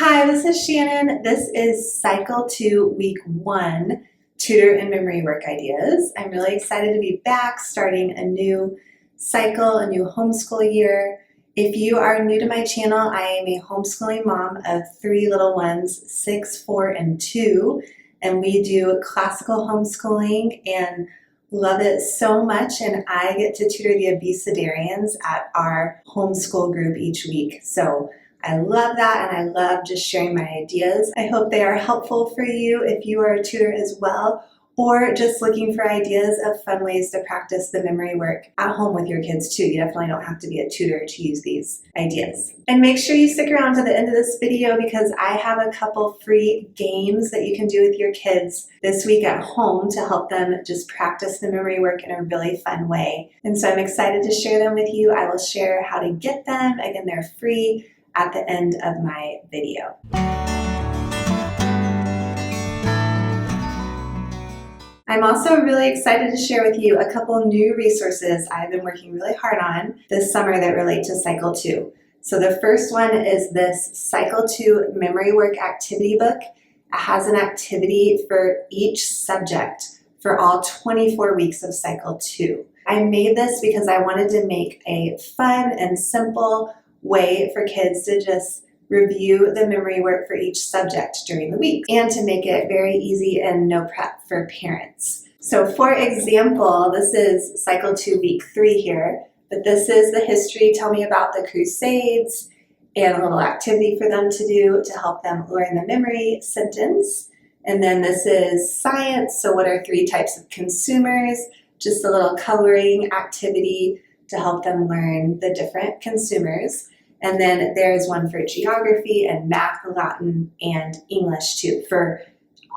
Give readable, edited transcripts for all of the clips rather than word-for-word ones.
Hi, this is Shannon. This is Cycle 2, Week 1, Tutor and Memory Work Ideas. I'm really excited to be back, starting a new cycle, a new homeschool year. If you are new to my channel, I am a homeschooling mom of 3 little ones, 6, 4, and 2, and we do classical homeschooling and love it so much, and I get to tutor the Abecedarians at our homeschool group each week. So I love that, and I love just sharing my ideas. I hope they are helpful for you if you are a tutor as well, or just looking for ideas of fun ways to practice the memory work at home with your kids too. You definitely don't have to be a tutor to use these ideas. And make sure you stick around to the end of this video because I have a couple free games that you can do with your kids this week at home to help them just practice the memory work in a really fun way. And so I'm excited to share them with you. I will share how to get them. Again, they're free at the end of my video. I'm also really excited to share with you a couple new resources I've been working really hard on this summer that relate to Cycle 2. So the first one is this Cycle 2 Memory Work Activity Book. It has an activity for each subject for all 24 weeks of Cycle 2. I made this because I wanted to make a fun and simple way for kids to just review the memory work for each subject during the week and to make it very easy and no prep for parents. So for example, this is Cycle 2 Week 3 here, but this is the history, tell me about the Crusades, and a little activity for them to do to help them learn the memory sentence. And then this is science, so what are 3 types of consumers, just a little coloring activity to help them learn the different consumers. And then there's one for geography and math, Latin, and English too for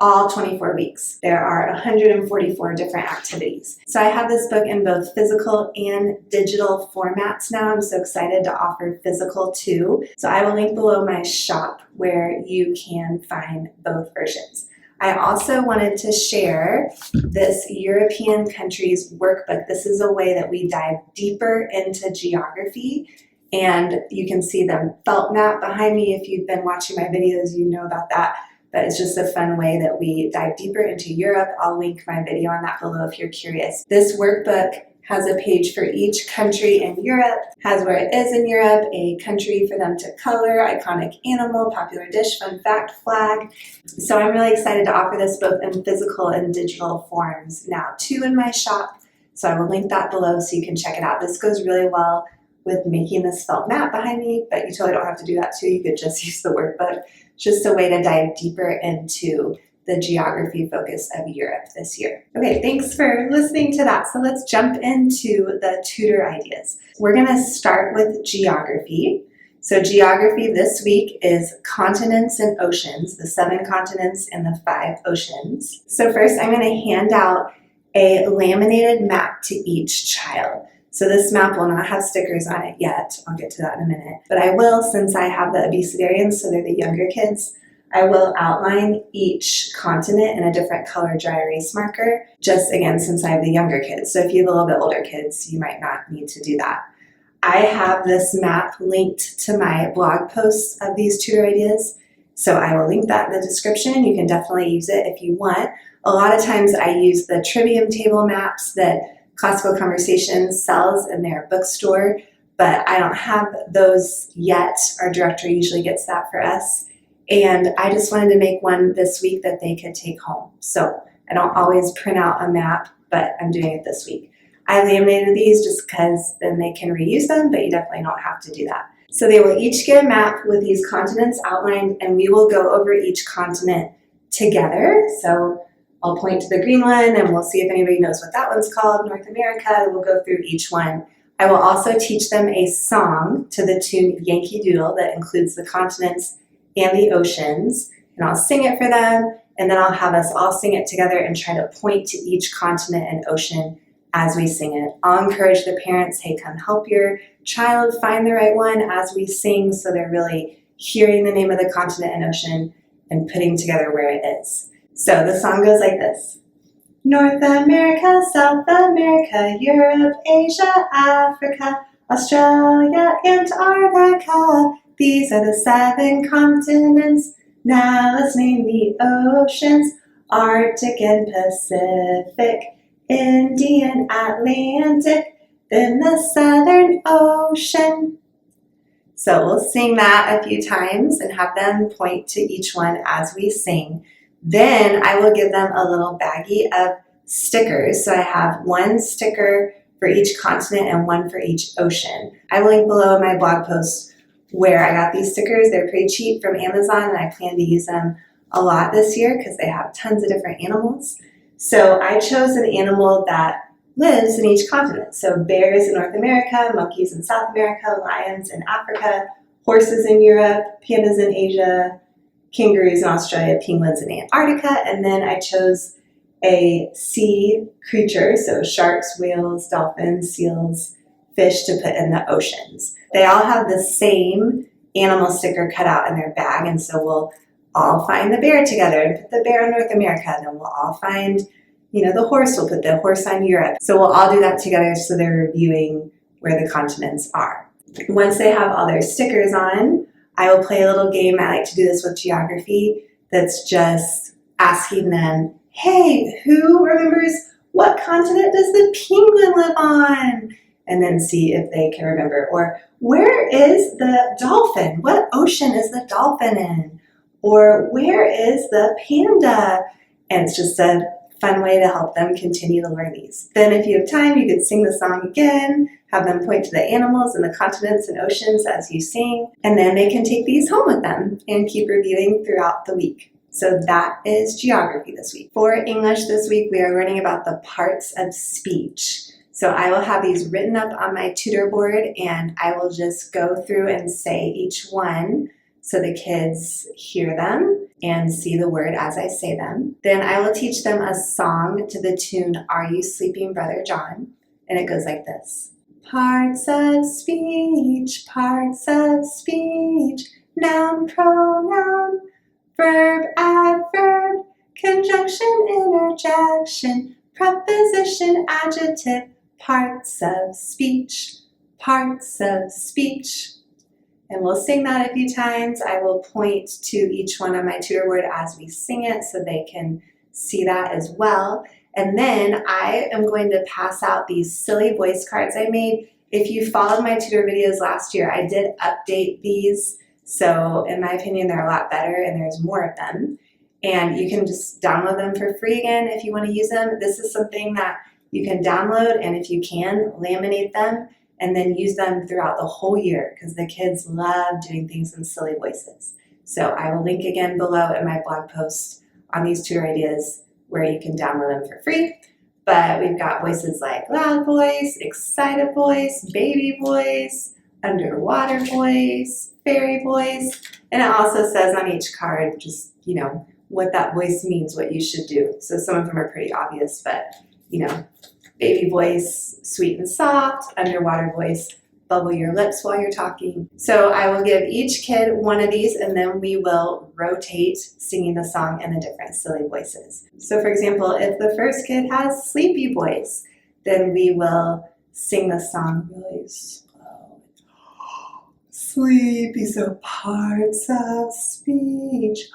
all 24 weeks. There are 144 different activities. So I have this book in both physical and digital formats now. I'm so excited to offer physical too. So I will link below my shop where you can find both versions. I also wanted to share this European countries workbook. This is a way that we dive deeper into geography, and you can see the felt map behind me. If you've been watching my videos, you know about that, but it's just a fun way that we dive deeper into Europe. I'll link my video on that below if you're curious. This workbook has a page for each country in Europe, has where it is in Europe, a country for them to color, iconic animal, popular dish, fun fact, flag. So I'm really excited to offer this both in physical and digital forms now too in my shop. So I will link that below so you can check it out. This goes really well with making this felt map behind me, but you totally don't have to do that too. You could just use the workbook. Just a way to dive deeper into the geography focus of Europe this year. Okay, thanks for listening to that. So let's jump into the tutor ideas. We're gonna start with geography. So geography this week is continents and oceans, the 7 continents and the 5 oceans. So first I'm gonna hand out a laminated map to each child. So this map will not have stickers on it yet. I'll get to that in a minute. But I will, since I have the Abecedarians, so they're the younger kids, I will outline each continent in a different color dry erase marker, just again, since I have the younger kids. So if you have a little bit older kids, you might not need to do that. I have this map linked to my blog posts of these tutor ideas. So I will link that in the description. You can definitely use it if you want. A lot of times I use the Trivium table maps that Classical Conversations sells in their bookstore, but I don't have those yet. Our director usually gets that for us. And I just wanted to make one this week that they could take home. So I don't always print out a map, but I'm doing it this week. I laminated these just because then they can reuse them, but you definitely don't have to do that. So they will each get a map with these continents outlined, and we will go over each continent together. So I'll point to the green one, and we'll see if anybody knows what that one's called, North America. We'll go through each one. I will also teach them a song to the tune Yankee Doodle that includes the continents and the oceans, and I'll sing it for them, and then I'll have us all sing it together and try to point to each continent and ocean as we sing it. I'll encourage the parents, hey, come help your child find the right one as we sing, so they're really hearing the name of the continent and ocean and putting together where it is. So the song goes like this. North America, South America, Europe, Asia, Africa, Australia, Antarctica. These are the 7 continents. Now let's name the oceans. Arctic and Pacific, Indian, Atlantic, then the Southern Ocean. So we'll sing that a few times and have them point to each one as we sing. Then I will give them a little baggie of stickers. So I have 1 sticker for each continent and 1 for each ocean. I will link below in my blog post where I got these stickers. They're pretty cheap from Amazon, and I plan to use them a lot this year because they have tons of different animals. So I chose an animal that lives in each continent. So bears in North America, monkeys in South America, lions in Africa, horses in Europe, pandas in Asia, kangaroos in Australia, penguins in Antarctica, and then I chose a sea creature, so sharks, whales, dolphins, seals, fish to put in the oceans. They all have the same animal sticker cut out in their bag, and so we'll all find the bear together and put the bear in North America, and then we'll all find, the horse, we'll put the horse on Europe. So we'll all do that together so they're reviewing where the continents are. Once they have all their stickers on, I will play a little game. I like to do this with geography that's just asking them, hey, who remembers what continent does the penguin live on? And then see if they can remember. Or where is the dolphin? What ocean is the dolphin in? Or where is the panda? And it's just a fun way to help them continue to learn these. Then if you have time, you could sing the song again, have them point to the animals and the continents and oceans as you sing, and then they can take these home with them and keep reviewing throughout the week. So that is geography this week. For English this week, we are learning about the parts of speech. So I will have these written up on my tutor board, and I will just go through and say each one so the kids hear them and see the word as I say them. Then I will teach them a song to the tune, Are You Sleeping, Brother John? And it goes like this. Parts of speech, noun, pronoun, verb, adverb, conjunction, interjection, preposition, adjective, parts of speech, parts of speech. And we'll sing that a few times. I will point to each one on my tutor board as we sing it so they can see that as well. And then I am going to pass out these silly voice cards I made. If you followed my tutor videos last year, I did update these. So in my opinion, they're a lot better and there's more of them. And you can just download them for free again if you want to use them. This is something that you can download, and if you can, laminate them and then use them throughout the whole year because the kids love doing things in silly voices. So I will link again below in my blog post on these tutor ideas where you can download them for free. But we've got voices like loud voice, excited voice, baby voice, underwater voice, fairy voice, and it also says on each card just, what that voice means, what you should do. So some of them are pretty obvious, but, baby voice, sweet and soft, underwater voice, bubble your lips while you're talking. So I will give each kid one of these, and then we will rotate singing the song in the different silly voices. So for example, if the first kid has sleepy voice, then we will sing the song really slow. Sleepy, so parts of speech,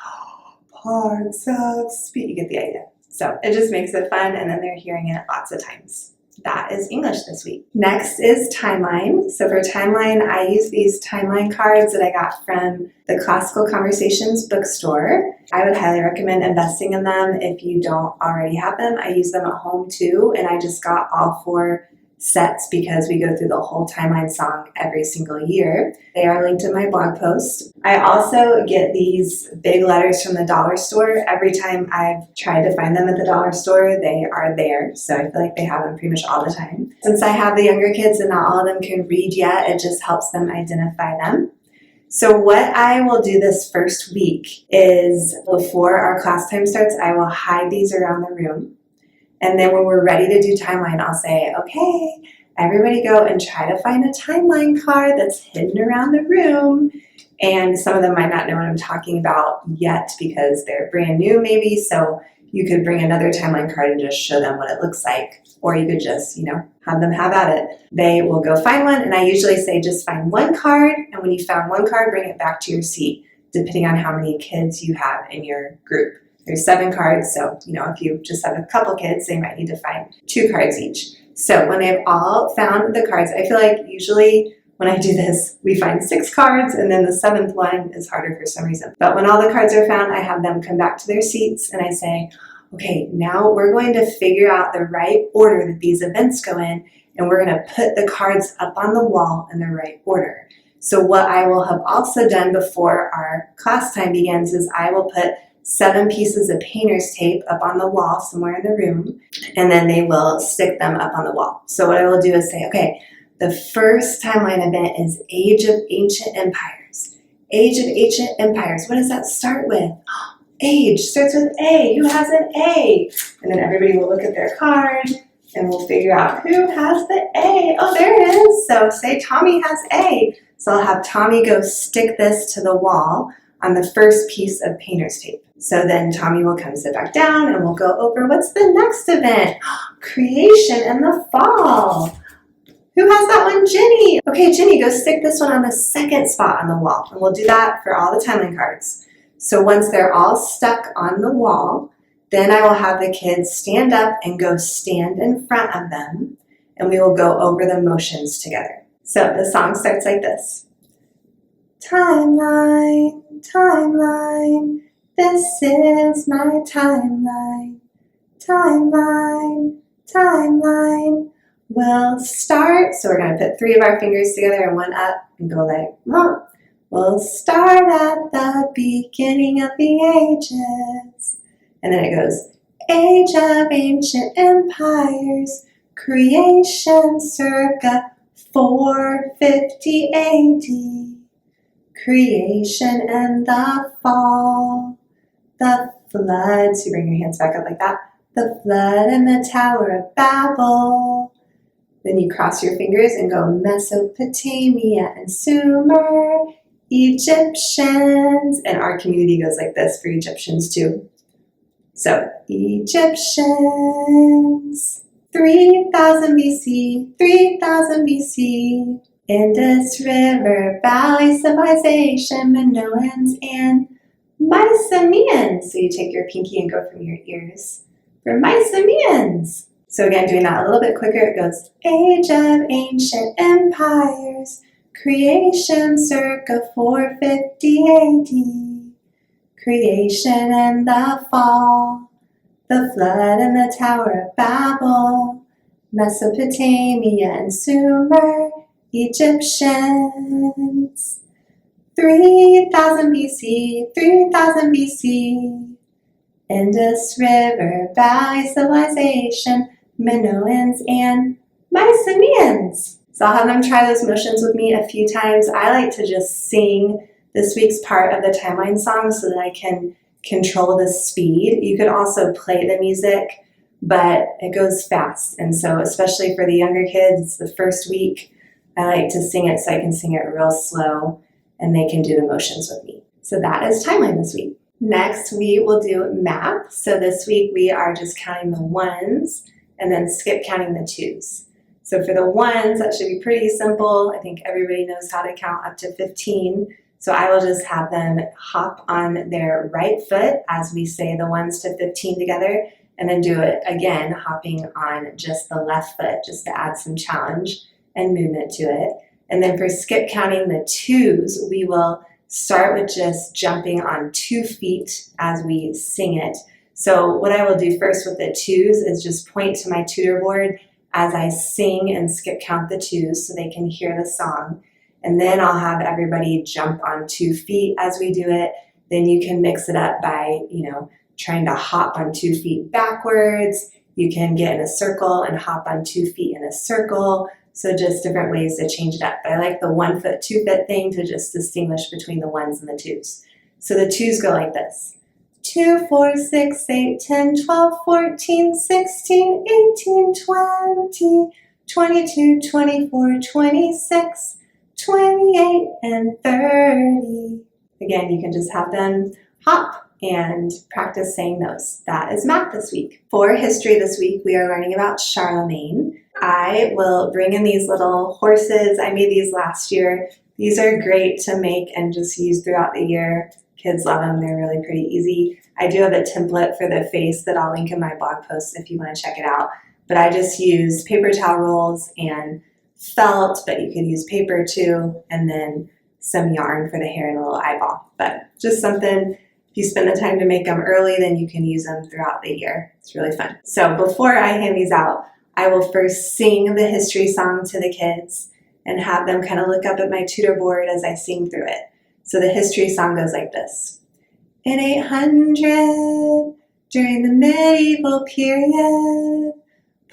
parts of speech. You get the idea. So it just makes it fun, and then they're hearing it lots of times. That is English this week. Next is timeline. So for timeline, I use these timeline cards that I got from the Classical Conversations bookstore. I would highly recommend investing in them if you don't already have them. I use them at home too, and I just got all 4 sets because we go through the whole timeline song every single year. They are linked in my blog post. I also get these big letters from the dollar store. Every time I've tried to find them at the dollar store, they are there. So I feel like they have them pretty much all the time. Since I have the younger kids and not all of them can read yet, it just helps them identify them. So what I will do this first week is before our class time starts, I will hide these around the room. And then when we're ready to do timeline, I'll say, okay, everybody go and try to find a timeline card that's hidden around the room. And some of them might not know what I'm talking about yet because they're brand new maybe. So You could bring another timeline card and just show them what it looks like. Or you could just, have them have at it. They will go find one, and I usually say just find one card, and when you found one card, bring it back to your seat, depending on how many kids you have in your group. There's 7 cards, so, if you just have a couple kids, they might need to find 2 cards each. So when they've all found the cards, I feel like usually when I do this, we find 6 cards, and then the 7th one is harder for some reason. But when all the cards are found, I have them come back to their seats, and I say, okay, now we're going to figure out the right order that these events go in, and we're going to put the cards up on the wall in the right order. So what I will have also done before our class time begins is I will put 7 pieces of painter's tape up on the wall somewhere in the room, and then they will stick them up on the wall. So what I will do is say, okay, the first timeline event is Age of Ancient Empires. Age of Ancient Empires, what does that start with? Age starts with A. Who has an A? And then everybody will look at their card and we'll figure out who has the A. Oh, there it is. So say Tommy has A. So I'll have Tommy go stick this to the wall on the first piece of painter's tape. So then Tommy will come sit back down and we'll go over what's the next event? Creation in the fall. Who has that one? Jenny. Okay, Jenny, go stick this one on the second spot on the wall. And we'll do that for all the timeline cards. So once they're all stuck on the wall, then I will have the kids stand up and go stand in front of them, and we will go over the motions together. So the song starts like this. Timeline, timeline, this is my timeline. Timeline, timeline, we'll start. So we're going to put 3 of our fingers together and one up and go like, Mom. We'll start at the beginning of the ages. And then it goes, Age of Ancient Empires, creation circa 450 AD. Creation and the fall, the flood. So you bring your hands back up like that. The flood and the Tower of Babel. Then you cross your fingers and go Mesopotamia and Sumer. Egyptians, and our community goes like this for Egyptians too. So, Egyptians, 3000 BC, 3000 BC, Indus River, Valley Civilization, Minoans, and Mycenaeans. So you take your pinky and go from your ears for Mycenaeans. So again, doing that a little bit quicker, it goes Age of Ancient Empires, creation circa 450 AD, creation and the fall, the flood and the Tower of Babel, Mesopotamia and Sumer, Egyptians, 3000 BC, 3000 BC, Indus River, Valley Civilization, Minoans, and Mycenaeans. So I'll have them try those motions with me a few times. I like to just sing this week's part of the timeline song so that I can control the speed. You could also play the music, but it goes fast. And so especially for the younger kids, the first week, I like to sing it so I can sing it real slow and they can do the motions with me. So that is timeline this week. Next, we will do math. So this week we are just counting the 1s and then skip counting the 2s. So for the 1s, that should be pretty simple. I think everybody knows how to count up to 15. So I will just have them hop on their right foot as we say the 1s to 15 together, and then do it again, hopping on just the left foot, just to add some challenge and movement to it. And then for skip counting the 2s, we will start with just jumping on 2 feet as we sing it. So what I will do first with the 2s is just point to my tutor board as I sing and skip count the 2s so they can hear the song. And then I'll have everybody jump on 2 feet as we do it. Then you can mix it up by, trying to hop on 2 feet backwards. You can get in a circle and hop on 2 feet in a circle. So just different ways to change it up. But I like the 1 foot, 2 foot thing to just distinguish between the 1s and the 2s. So the 2s go like this. 2, 4, 6, 8, 10, 12, 14, 16, 18, 20, 22, 24, 26, 28, and 30. Again, you can just have them hop and practice saying those. That is math this week. For history this week, we are learning about Charlemagne. I will bring in these little horses. I made these last year. These are great to make and just use throughout the year. Kids love them. They're really pretty easy. I do have a template for the face that I'll link in my blog post if you want to check it out. But I just used paper towel rolls and felt, but you could use paper too, and then some yarn for the hair and a little eyeball. But just something, if you spend the time to make them early, then you can use them throughout the year. It's really fun. So before I hand these out, I will first sing the history song to the kids and have them kind of look up at my tutor board as I sing through it. So the history song goes like this. In 800, during the medieval period,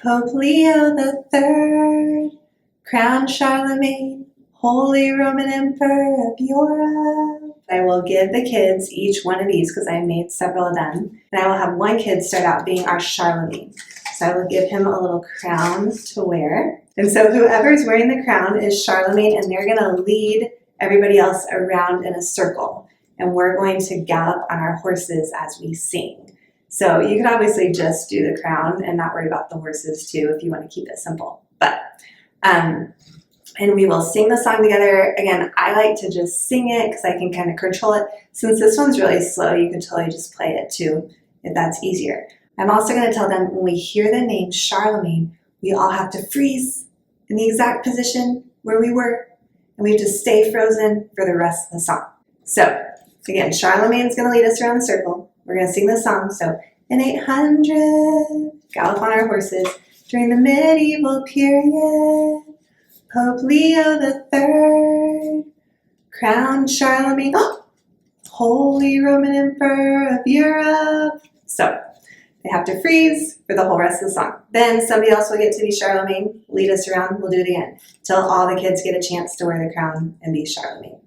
Pope Leo III crowned Charlemagne, Holy Roman Emperor of Europe. I will give the kids each one of these because I made several of them. And I will have one kid start out being our Charlemagne. So I will give him a little crown to wear. And so whoever's wearing the crown is Charlemagne, and they're going to lead everybody else around in a circle. And we're going to gallop on our horses as we sing. So you can obviously just do the crown and not worry about the horses too if you want to keep it simple. But, and we will sing the song together. Again, I like to just sing it because I can kind of control it. Since this one's really slow, you can totally just play it too if that's easier. I'm also going to tell them when we hear the name Charlemagne, we all have to freeze in the exact position where we were, and we have to stay frozen for the rest of the song. So again, Charlemagne's going to lead us around the circle. We're going to sing the song. So in 800, gallop on our horses, during the medieval period, Pope Leo III crowned Charlemagne, Holy Roman Emperor of Europe. So they have to freeze for the whole rest of the song. Then somebody else will get to be Charlemagne, lead us around, we'll do it again, till all the kids get a chance to wear the crown and be Charlemagne.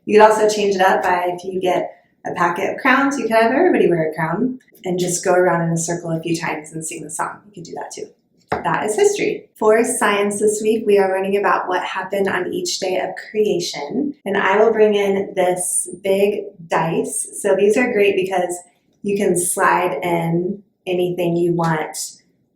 You could also change it up by, if you get a packet of crowns, you could have everybody wear a crown and just go around in a circle a few times and sing the song. You could do that too. That is history. For science this week, we are learning about what happened on each day of creation. And I will bring in this big dice. So these are great because you can slide in anything you want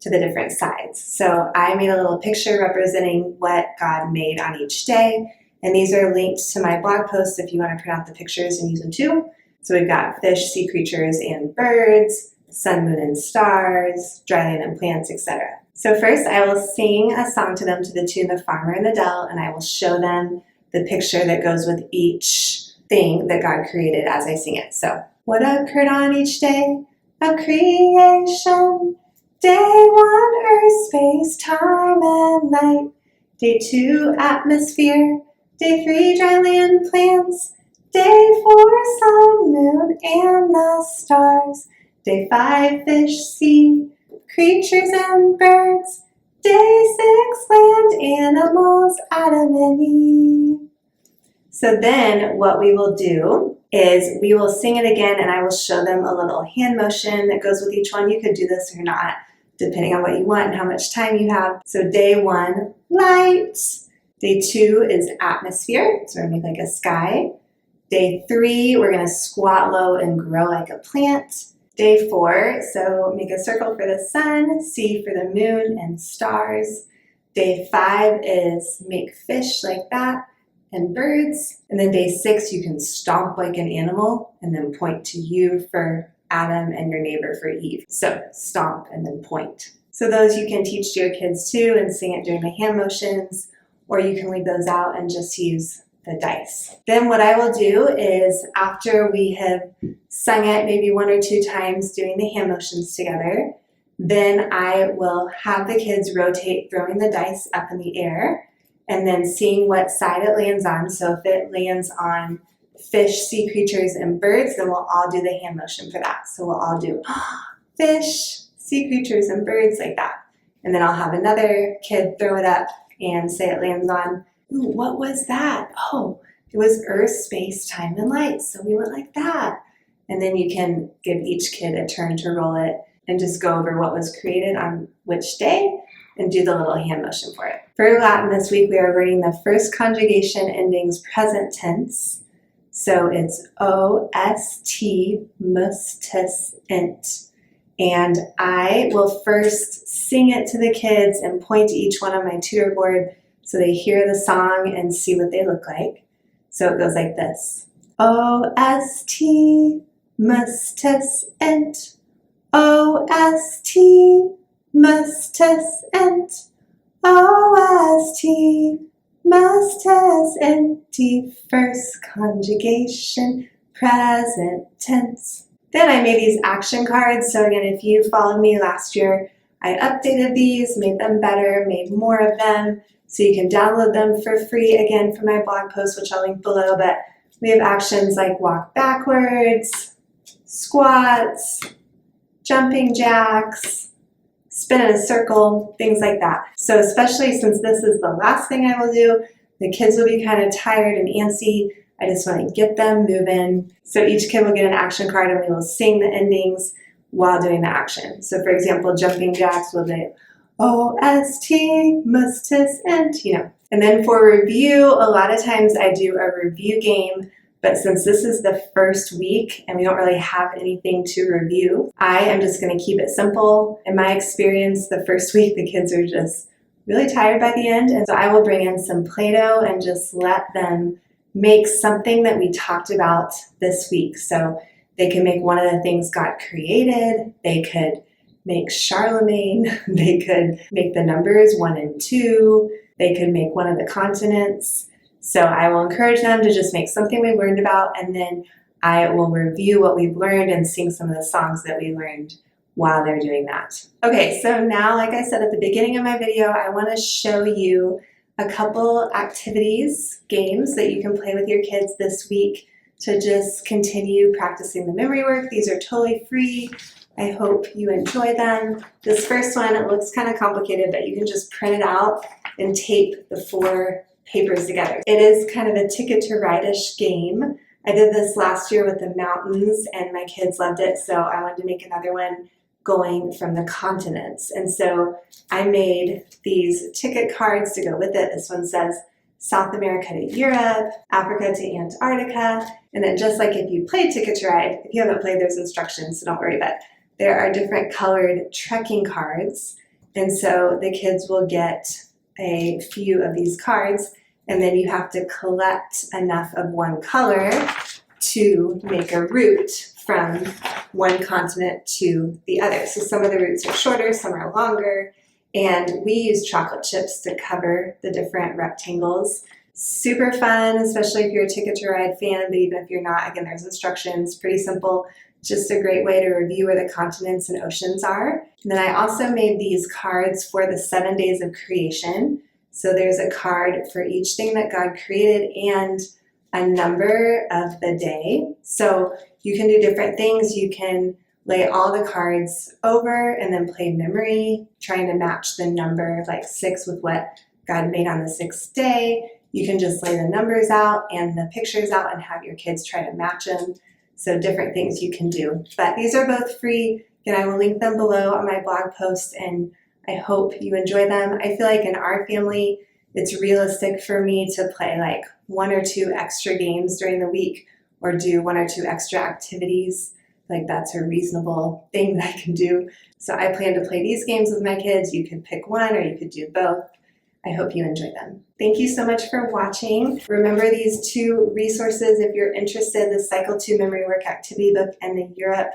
to the different sides. So I made a little picture representing what God made on each day. And these are linked to my blog post if you want to print out the pictures and use them too. So we've got fish, sea creatures, and birds, sun, moon, and stars, dry land and plants, etc. So first I will sing a song to them to the tune The Farmer in the Dell, and I will show them the picture that goes with each thing that God created as I sing it. So, what occurred on each day of creation? Day 1, earth, space, time, and light. Day 2, atmosphere. Day 3, dry land, plants. Day 4, sun, moon, and the stars. Day 5, fish, sea, creatures and birds. Day 6, land, animals, Adam and Eve. So then what we will do is we will sing it again, and I will show them a little hand motion that goes with each one. You could do this or not, depending on what you want and how much time you have. So day 1, light. Day 2 is atmosphere, so we're going to make like a sky. Day 3, we're going to squat low and grow like a plant. Day 4, so make a circle for the sun, C for the moon and stars. Day 5 is make fish like that and birds. And then day 6, you can stomp like an animal and then point to you for Adam and your neighbor for Eve. So stomp and then point. So those you can teach to your kids too and sing it during the hand motions, or you can leave those out and just use the dice. Then what I will do is after we have sung it maybe 1 or 2 times doing the hand motions together, then I will have the kids rotate throwing the dice up in the air and then seeing what side it lands on. So if it lands on fish, sea creatures, and birds, then we'll all do the hand motion for that. So we'll all do fish, sea creatures, and birds like that. And then I'll have another kid throw it up and say it lands on, ooh, what was that? Oh, it was earth, space, time, and light. So we went like that. And then you can give each kid a turn to roll it and just go over what was created on which day and do the little hand motion for it. For Latin this week, we are learning the first conjugation endings present tense. So it's O-S-T, mustisent. And I will first sing it to the kids and point to each one on my tutor board so they hear the song and see what they look like. So it goes like this. O-S-T, mustisent. O-S-T, mustisent. O-S-T, mustisent. First conjugation, present tense. Then I made these action cards. So again, if you followed me last year, I updated these, made them better, made more of them. So you can download them for free, again, from my blog post, which I'll link below. But we have actions like walk backwards, squats, jumping jacks, spin in a circle, things like that. So especially since this is the last thing I will do, the kids will be kind of tired and antsy. I just want to get them moving. So each kid will get an action card and we will sing the endings while doing the action. So for example, jumping jacks will be O-S-T, mustisent, And then for review, a lot of times I do a review game, but since this is the first week and we don't really have anything to review, I am just going to keep it simple. In my experience, the first week the kids are just really tired by the end, and so I will bring in some Play-Doh and just let them make something that we talked about this week. So they can make one of the things God created, they could make Charlemagne, they could make the numbers 1 and 2, they could make one of the continents. So I will encourage them to just make something we learned about, and then I will review what we've learned and sing some of the songs that we learned while they're doing that. Okay, so now, like I said at the beginning of my video, I want to show you a couple activities, games that you can play with your kids this week to just continue practicing the memory work. These are totally free. I hope you enjoy them. This first one, it looks kind of complicated, but you can just print it out and tape the 4 papers together. It is kind of a Ticket to Ride-ish game. I did this last year with the mountains and my kids loved it, so I wanted to make another one going from the continents. And so I made these ticket cards to go with it. This one says South America to Europe, Africa to Antarctica. And then just like if you played Ticket to Ride, if you haven't played, there's instructions, so don't worry, but there are different colored trekking cards. And so the kids will get a few of these cards, and then you have to collect enough of one color to make a route from one continent to the other. So some of the routes are shorter, some are longer, and we use chocolate chips to cover the different rectangles. Super fun, especially if you're a Ticket to Ride fan, but even if you're not, again, there's instructions, pretty simple. Just a great way to review where the continents and oceans are. And then I also made these cards for the 7 days of creation. So there's a card for each thing that God created and a number of the day. So you can do different things. You can lay all the cards over and then play memory, trying to match the number like 6 with what God made on the 6th day. You can just lay the numbers out and the pictures out and have your kids try to match them. So different things you can do. But these are both free, and I will link them below on my blog post, and I hope you enjoy them. I feel like in our family, it's realistic for me to play like 1 or 2 extra games during the week or do 1 or 2 extra activities. Like that's a reasonable thing that I can do. So I plan to play these games with my kids. You could pick one or you could do both. I hope you enjoy them. Thank you so much for watching. Remember these 2 resources if you're interested. The Cycle 2 Memory Work Activity Book and the Europe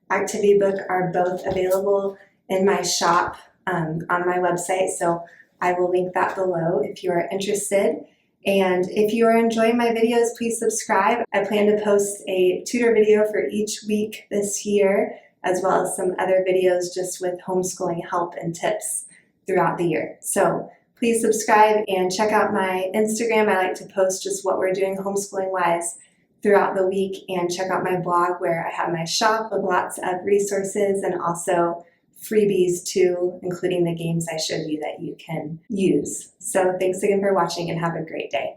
Activity Book are both available in my shop on my website. So I will link that below if you are interested. And if you are enjoying my videos, please subscribe. I plan to post a tutor video for each week this year, as well as some other videos just with homeschooling help and tips throughout the year. So please subscribe and check out my Instagram. I like to post just what we're doing homeschooling-wise throughout the week, and check out my blog where I have my shop with lots of resources and also freebies too, including the games I showed you that you can use. So thanks again for watching and have a great day.